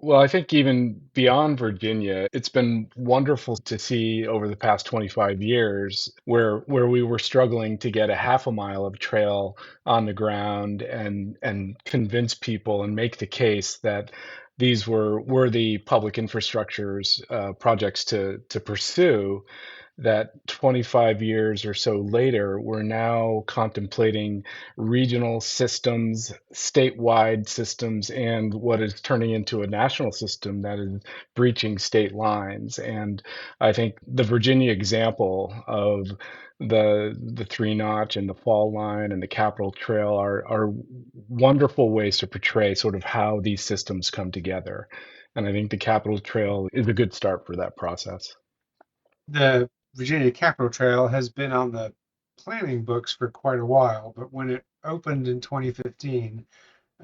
Well, I think even beyond Virginia, it's been wonderful to see over the past 25 years where we were struggling to get a half a mile of trail on the ground and convince people and make the case that these were worthy public infrastructures projects to pursue, that 25 years or so later, we're now contemplating regional systems, statewide systems, and what is turning into a national system that is breaching state lines. And I think the Virginia example of the three notch and the fall line and the Capitol Trail are wonderful ways to portray sort of how these systems come together. And I think the Capitol Trail is a good start for that process. The Virginia Capitol Trail has been on the planning books for quite a while, but when it opened in 2015,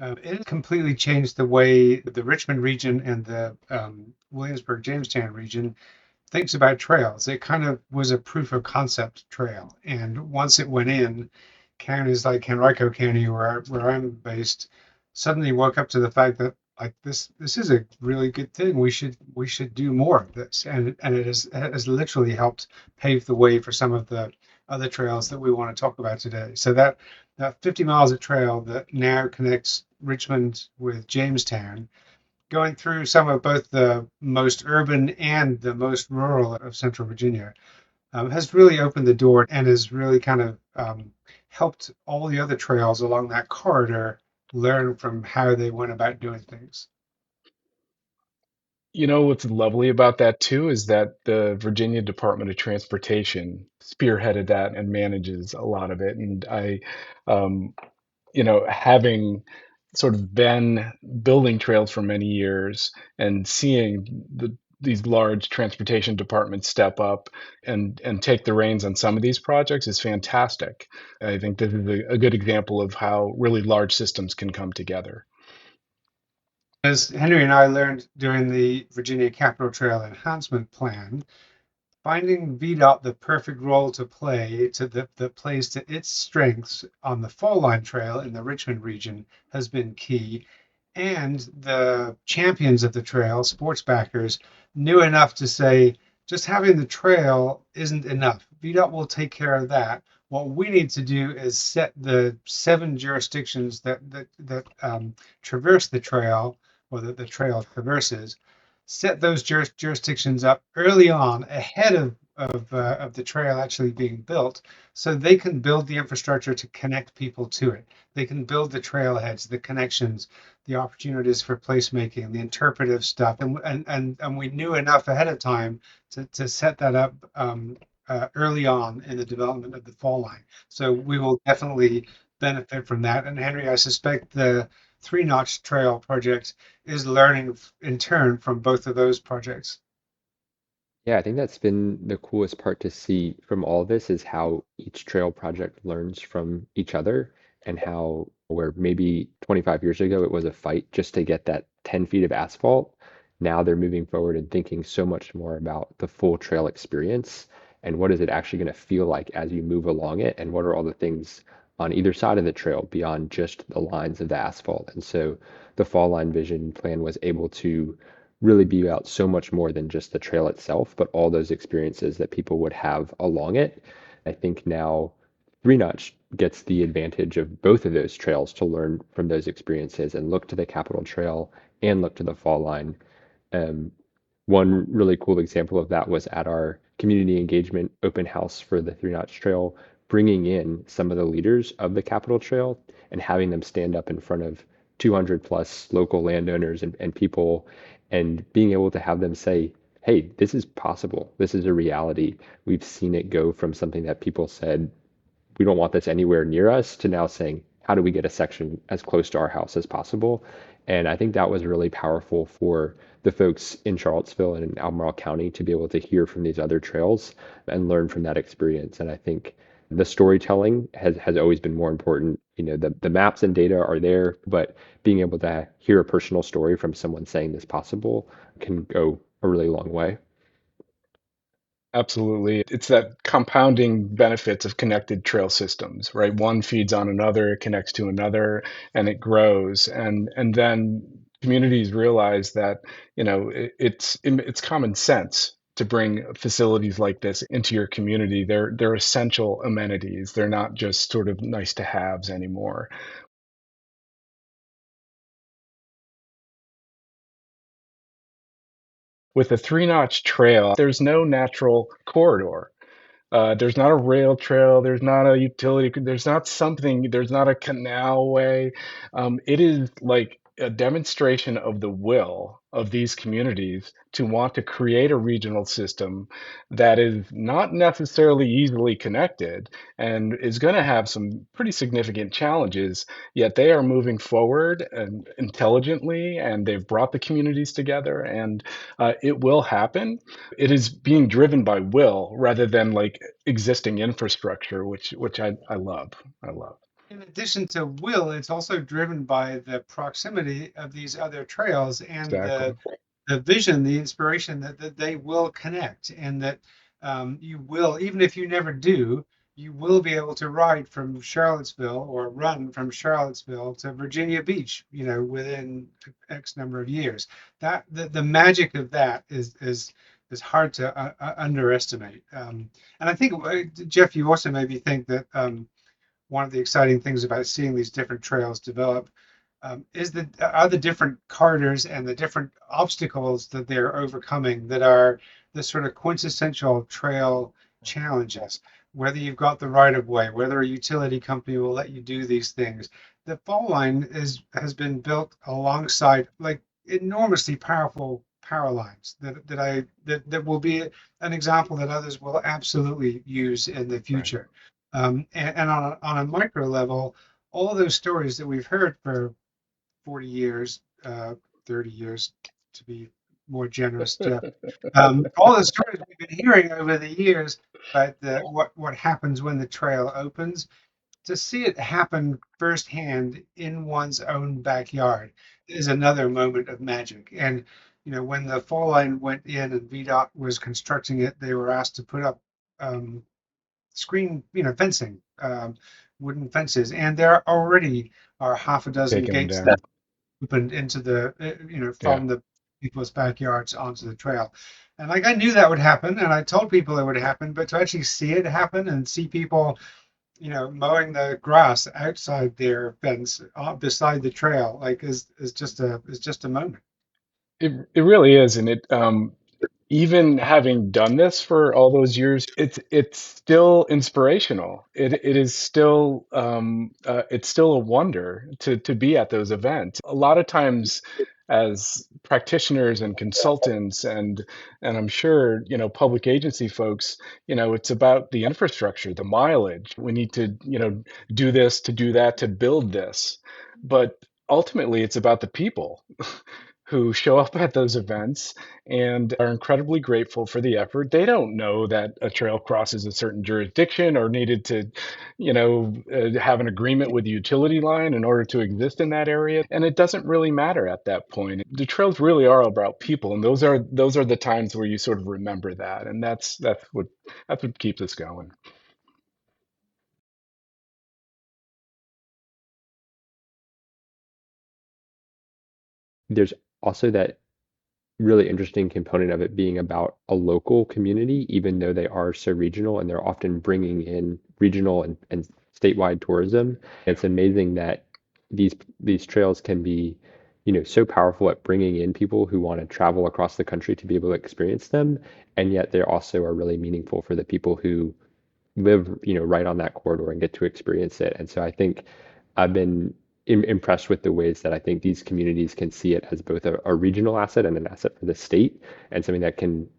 it completely changed the way the Richmond region and the Williamsburg Jamestown region thinks about trails. It kind of was a proof of concept trail. And once it went in, counties like Henrico County, where I'm based, suddenly woke up to the fact that like this is a really good thing. We should do more of this. And it has literally helped pave the way for some of the other trails that we want to talk about today. So that 50 miles of trail that now connects Richmond with Jamestown, going through some of both the most urban and the most rural of Central Virginia, has really opened the door and has really kind of helped all the other trails along that corridor learn from how they went about doing things. You know what's lovely about that too is that the Virginia Department of Transportation spearheaded that and manages a lot of it. And um, having sort of been building trails for many years and seeing these large transportation departments step up and take the reins on some of these projects is fantastic. I think this is a good example of how really large systems can come together. As Henry and I learned during the Virginia Capitol Trail Enhancement Plan, finding VDOT the perfect role to play that plays to its strengths on the Fall Line Trail in the Richmond region has been key. And the champions of the trail, sports backers, knew enough to say just having the trail isn't enough. VDOT will take care of that. What we need to do is set the 7 jurisdictions that traverse the trail, or that the trail traverses, set those jurisdictions up early on ahead of the trail actually being built, so they can build the infrastructure to connect people to it. They can build the trailheads, the connections, the opportunities for placemaking, the interpretive stuff, and we knew enough ahead of time to set that up early on in the development of the fall line. So we will definitely benefit from that. And Henry, I suspect the Three Notch Trail project is learning in turn from both of those projects. Yeah, I think that's been the coolest part to see from all of this is how each trail project learns from each other and how where maybe 25 years ago it was a fight just to get that 10 feet of asphalt. Now they're moving forward and thinking so much more about the full trail experience and what is it actually going to feel like as you move along it and what are all the things on either side of the trail beyond just the lines of the asphalt. And so the Fall Line Vision Plan was able to really be about so much more than just the trail itself, but all those experiences that people would have along it. I think now Three Notch gets the advantage of both of those trails to learn from those experiences and look to the Capitol Trail and look to the Fall Line. Um, One really cool example of that was at our community engagement open house for the Three Notch Trail, bringing in some of the leaders of the Capitol Trail and having them stand up in front of 200 plus local landowners and people and being able to have them say, hey, this is possible. This is a reality. We've seen it go from something that people said, we don't want this anywhere near us, to now saying, how do we get a section as close to our house as possible? And I think that was really powerful for the folks in Charlottesville and in Albemarle County to be able to hear from these other trails and learn from that experience. And I think the storytelling has always been more important. You know, the maps and data are there, but being able to hear a personal story from someone saying this possible can go a really long way. Absolutely. It's that compounding benefits of connected trail systems, right? One feeds on another, it connects to another, and it grows. And then Communities realize that, it's common sense to bring facilities like this into your community. They're essential amenities. They're not just sort of nice to haves anymore. With a three-notch trail, there's no natural corridor. There's not a rail trail, there's not a utility, there's not something, there's not a canal way. It is like a demonstration of the will of these communities to want to create a regional system that is not necessarily easily connected and is going to have some pretty significant challenges, yet they are moving forward and intelligently, and they've brought the communities together, and it will happen. It is being driven by will rather than like existing infrastructure, which I love. I love. In addition to will, it's also driven by the proximity of these other trails and Exactly. the vision, the inspiration that they will connect, and that you will, even if you never do, you will be able to ride from Charlottesville or run from Charlottesville to Virginia Beach, within X number of years. That the magic of that is hard to underestimate. And I think, Jeff, you also made me think that one of the exciting things about seeing these different trails develop is the are the different corridors and the different obstacles that they're overcoming that are the sort of quintessential trail challenges. Whether you've got the right of way, whether a utility company will let you do these things, the fall line has been built alongside like enormously powerful power lines that will be an example that others will absolutely use in the Right. future. And on a micro level, all those stories that we've heard for 40 years, 30 years to be more generous, Jeff. All the stories we've been hearing over the years about what happens when the trail opens, to see it happen firsthand in one's own backyard is another moment of magic. And when the fall line went in and VDOT was constructing it, they were asked to put up um, screen, fencing, wooden fences, and there already are half a dozen Taking them gates that down. opened into the, Yeah. from the people's backyards onto the trail. And like I knew that would happen, and I told people it would happen, but to actually see it happen and see people, mowing the grass outside their fence beside the trail, like is just a moment. It really is, and even having done this for all those years, it's still inspirational. It is still it's still a wonder to be at those events. A lot of times, as practitioners and consultants, and I'm sure public agency folks, it's about the infrastructure, the mileage. We need to do this, to do that, to build this, but ultimately, it's about the people who show up at those events and are incredibly grateful for the effort. They don't know that a trail crosses a certain jurisdiction or needed to, have an agreement with the utility line in order to exist in that area. And it doesn't really matter at that point. The trails really are about people, and those are the times where you sort of remember that, and that's what keeps us going. There's also that really interesting component of it being about a local community, even though they are so regional and they're often bringing in regional and statewide tourism. It's amazing that these trails can be, so powerful at bringing in people who want to travel across the country to be able to experience them, and yet they also are really meaningful for the people who live, right on that corridor and get to experience it. And so I think I've been impressed with the ways that I think these communities can see it as both a regional asset and an asset for the state, and something that can,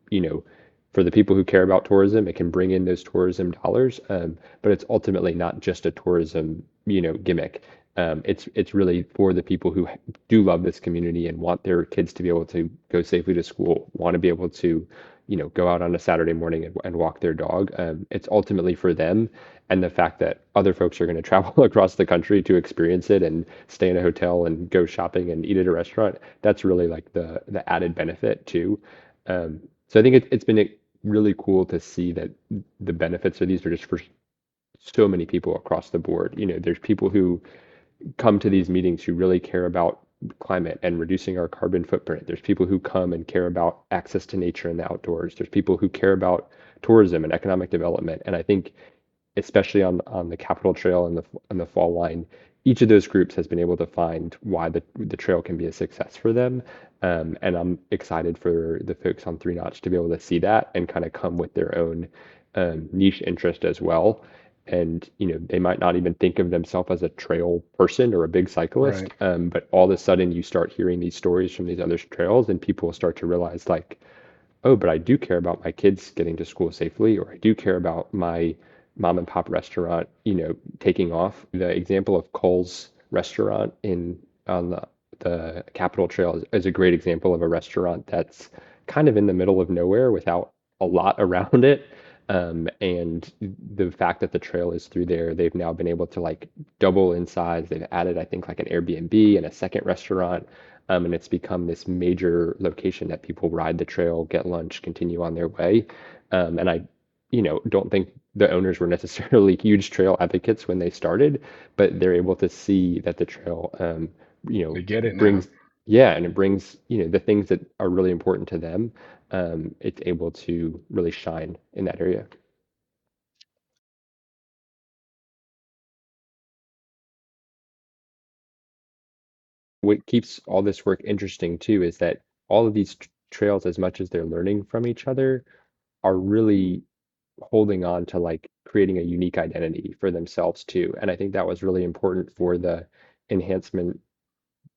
for the people who care about tourism, it can bring in those tourism dollars. But it's ultimately not just a tourism, gimmick. It's really for the people who do love this community and want their kids to be able to go safely to school, want to be able to, go out on a Saturday morning and walk their dog. It's ultimately for them. And the fact that other folks are going to travel across the country to experience it and stay in a hotel and go shopping and eat at a restaurant, that's really like the added benefit too. So I think it's been really cool to see that the benefits of these are just for so many people across the board. There's people who come to these meetings who really care about climate and reducing our carbon footprint. There's people who come and care about access to nature and the outdoors. There's people who care about tourism and economic development. And I think especially on the Capital Trail and the Fall Line, each of those groups has been able to find why the trail can be a success for them. And I'm excited for the folks on Three Notch to be able to see that and kind of come with their own niche interest as well. And they might not even think of themselves as a trail person or a big cyclist, Right. but all of a sudden you start hearing these stories from these other trails, and people start to realize like, oh, but I do care about my kids getting to school safely, or I do care about my mom and pop restaurant, taking off. The example of Cole's restaurant in on the Capitol Trail is a great example of a restaurant that's kind of in the middle of nowhere without a lot around it. And the fact that the trail is through there, they've now been able to like double in size. They've added, I think, like an Airbnb and a second restaurant. And it's become this major location that people ride the trail, get lunch, continue on their way. And I, don't think the owners were necessarily huge trail advocates when they started, but they're able to see that the trail, They get it now. brings, yeah, and it brings, the things that are really important to them. It's able to really shine in that area. What keeps all this work interesting too is that all of these trails, as much as they're learning from each other, are really holding on to like creating a unique identity for themselves too. And I think that was really important for the enhancement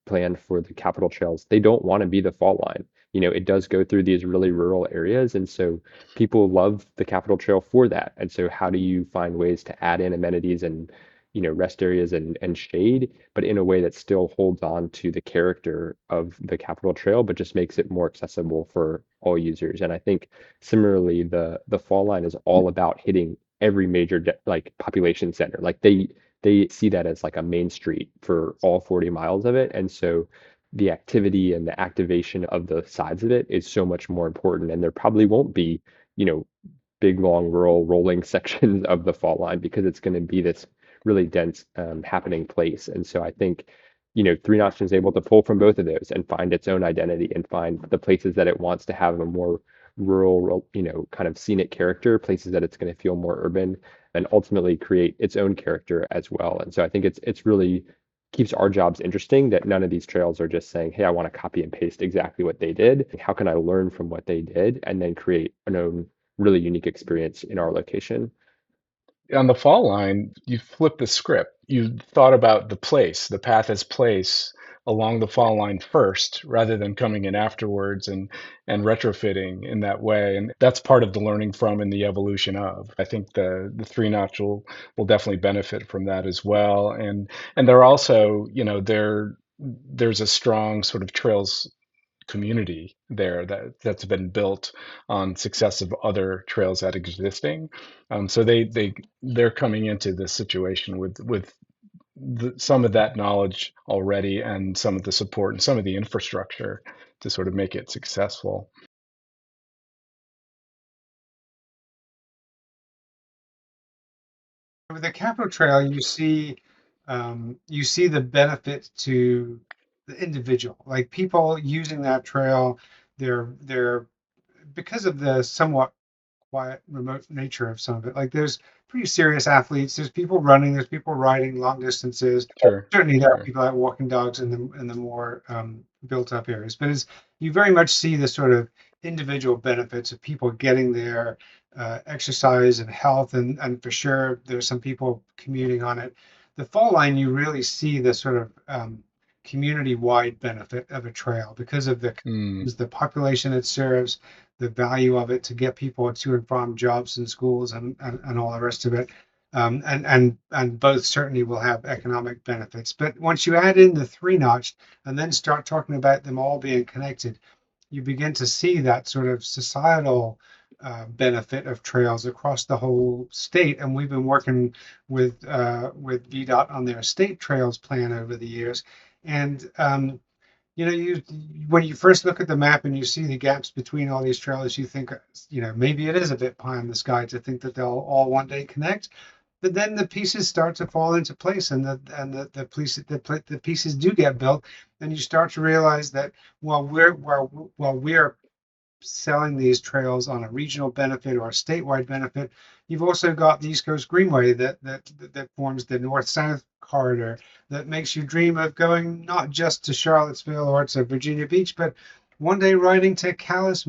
plan for the Capital Trails. They don't want to be the fall line. It does go through these really rural areas, and so people love the Capital Trail for that. And so how do you find ways to add in amenities and rest areas and shade, but in a way that still holds on to the character of the Capital Trail, but just makes it more accessible for all users. And I think similarly, the fall line is all about hitting every major like population center. Like they see that as like a main street for all 40 miles of it. And so the activity and the activation of the sides of it is so much more important. And there probably won't be, you know, big, long, rural rolling sections of the fault line because it's going to be this really dense happening place. And so I think, Three Notch is able to pull from both of those and find its own identity and find the places that it wants to have a more rural, kind of scenic character, places that it's going to feel more urban, and ultimately create its own character as well. And so I think it's really keeps our jobs interesting that none of these trails are just saying, hey, I want to copy and paste exactly what they did. How can I learn from what they did and then create an own really unique experience in our location? On the fall line, you flip the script. You thought about the place, the path as place along the fall line first, rather than coming in afterwards and retrofitting in that way. And that's part of the learning from and the evolution of. I think the Three Notch will definitely benefit from that as well. And they're also, there's a strong sort of trails community there that's been built on success of other trails that existing. So they're coming into this situation with some of that knowledge already and some of the support and some of the infrastructure to sort of make it successful. With the Capital Trail, you see the benefit to the individual, like people using that trail. They're because of the somewhat quiet, remote nature of some of it. Like there's pretty serious athletes. There's people running. There's people riding long distances. Sure, Certainly, there are sure. people out walking dogs in the more built up areas. But as you very much see the sort of individual benefits of people getting their exercise and health, and for sure there's some people commuting on it. The fall line, you really see the sort of community-wide benefit of a trail because of Mm, the population it serves, the value of it to get people to and from jobs and schools and all the rest of it. And both certainly will have economic benefits. But once you add in the Three Notch and then start talking about them all being connected, you begin to see that sort of societal benefit of trails across the whole state. And we've been working with VDOT on their state trails plan over the years. And you when you first look at the map and you see the gaps between all these trails, you think, maybe it is a bit pie in the sky to think that they'll all one day connect. but then the pieces start to fall into place, and the pieces do get built, and you start to realize that while we're selling these trails on a regional benefit or a statewide benefit, you've also got the East Coast Greenway that forms the north-south corridor that makes you dream of going not just to Charlottesville or to Virginia Beach, but one day riding to Calais,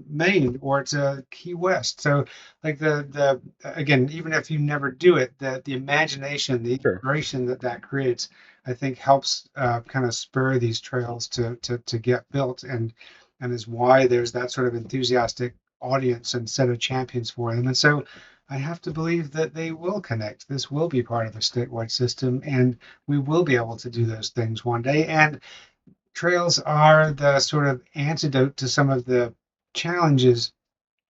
Maine, or to Key West. So, like the again, even if you never do it, the imagination, the Sure. inspiration that creates, I think, helps kind of spur these trails to get built, and is why there's that sort of enthusiastic audience and set of champions for them. And so I have to believe that they will connect. This will be part of a statewide system, and we will be able to do those things one day. And trails are the sort of antidote to some of the challenges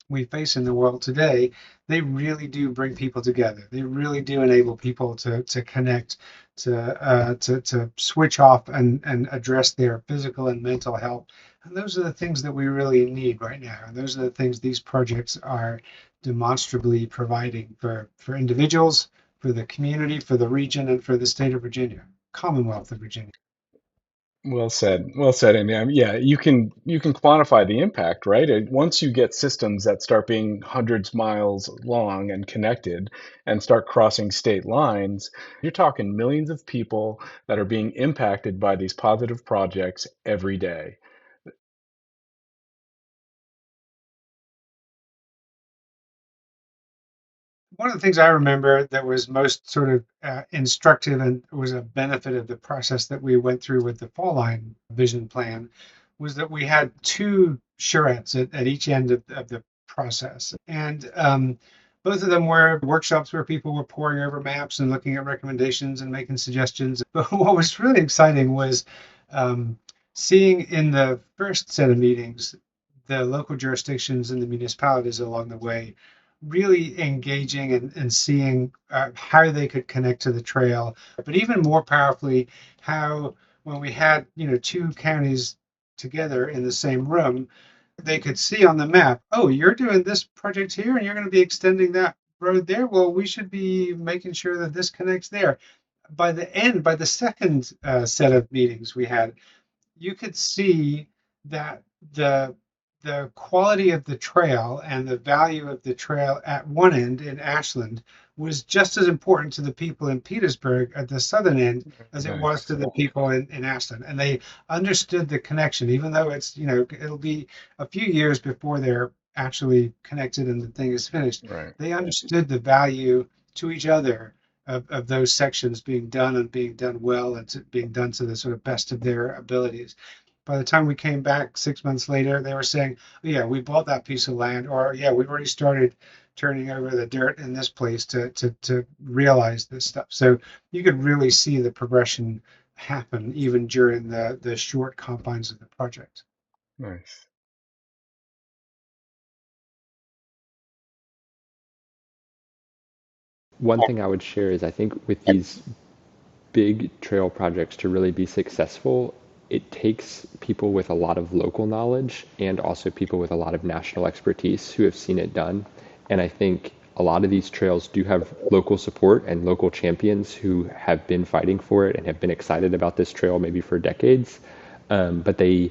we face in the world today. They really do bring people together. They really do enable people to connect, to switch off and address their physical and mental health. And those are the things that we really need right now. And those are the things these projects are demonstrably providing for individuals, for the community, for the region, and for the state of Virginia, Commonwealth of Virginia. Well said. Well said. And yeah, you can quantify the impact, right? Once you get systems that start being hundreds miles long and connected and start crossing state lines, you're talking millions of people that are being impacted by these positive projects every day. One of the things I remember that was most sort of instructive and was a benefit of the process that we went through with the Fall Line Vision Plan was that we had two charrettes at each end of the process. And both of them were workshops where people were poring over maps and looking at recommendations and making suggestions. But what was really exciting was um, seeing in the first set of meetings the local jurisdictions and the municipalities along the way really engaging and seeing how they could connect to the trail, but even more powerfully, how when we had two counties together in the same room, they could see on the map, oh, you're doing this project here, and you're going to be extending that road there. Well, we should be making sure that this connects there. By the second set of meetings we had, you could see that the quality of the trail and the value of the trail at one end in Ashland was just as important to the people in Petersburg at the southern end as it was Nice. to the people in Ashland. And they understood the connection, even though it'll be a few years before they're actually connected and the thing is finished. Right. They understood the value to each other of those sections being done and being done well and being done to the sort of best of their abilities. By the time we came back 6 months later, they were saying, oh, yeah, we bought that piece of land, or yeah, we've already started turning over the dirt in this place to realize this stuff. So you could really see the progression happen even during the short confines of the project. Nice. One thing I would share is I think with these big trail projects to really be successful, it takes people with a lot of local knowledge and also people with a lot of national expertise who have seen it done. And I think a lot of these trails do have local support and local champions who have been fighting for it and have been excited about this trail maybe for decades, but they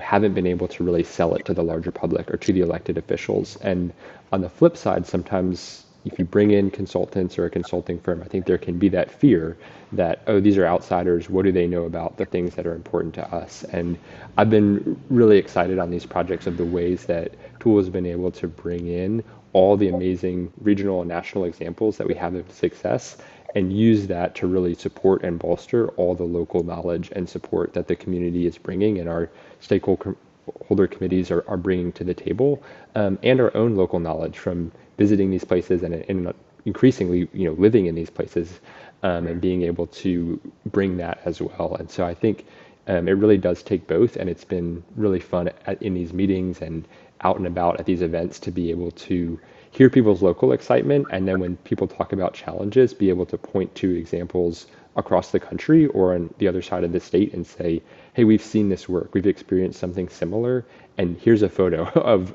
haven't been able to really sell it to the larger public or to the elected officials. And on the flip side, sometimes if you bring in consultants or a consulting firm, I think there can be that fear that, oh, these are outsiders. What do they know about the things that are important to us? And I've been really excited on these projects of the ways that Tool has been able to bring in all the amazing regional and national examples that we have of success and use that to really support and bolster all the local knowledge and support that the community is bringing and our stakeholder committees are bringing to the table, and our own local knowledge from visiting these places and increasingly, living in these places, and being able to bring that as well. And so I think it really does take both, and it's been really fun in these meetings and out and about at these events to be able to hear people's local excitement, and then when people talk about challenges, be able to point to examples across the country or on the other side of the state and say, hey, we've seen this work, we've experienced something similar, and here's a photo of,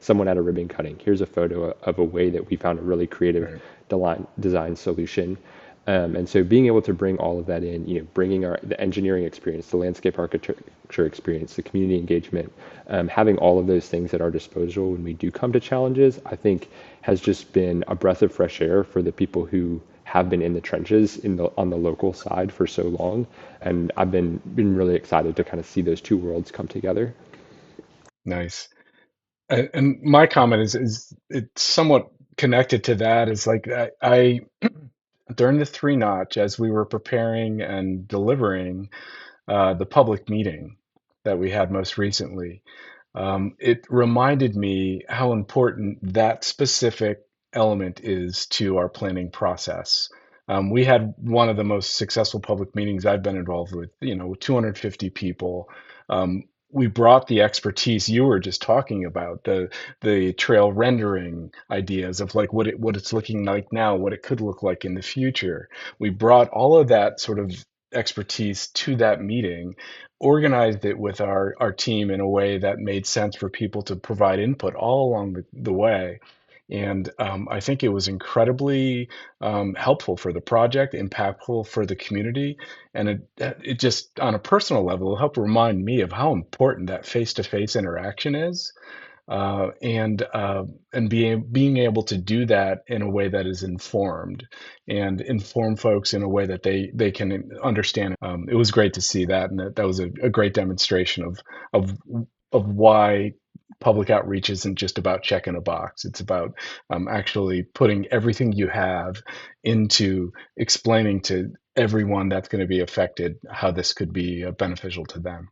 someone at a ribbon cutting. Here's a photo of a way that we found a really creative Right. design solution. And so being able to bring all of that in, bringing the engineering experience, the landscape architecture experience, the community engagement, having all of those things at our disposal when we do come to challenges, I think has just been a breath of fresh air for the people who have been in the trenches on the local side for so long. And I've been really excited to kind of see those two worlds come together. Nice. And my comment is it's somewhat connected to that. Is like I during the three notch as we were preparing and delivering the public meeting that we had most recently, it reminded me how important that specific element is to our planning process. We had one of the most successful public meetings I've been involved with, 250 people. We brought the expertise you were just talking about, the trail rendering ideas of like what it's looking like now, what it could look like in the future. We brought all of that sort of expertise to that meeting, organized it with our team in a way that made sense for people to provide input all along the way. And I think it was incredibly helpful for the project, impactful for the community, and it just on a personal level it helped remind me of how important that face-to-face interaction is, and being able to do that in a way that is informed and inform folks in a way that they can understand. It was great to see that, and that was a great demonstration of of why public outreach isn't just about checking a box. It's about actually putting everything you have into explaining to everyone that's going to be affected how this could be beneficial to them.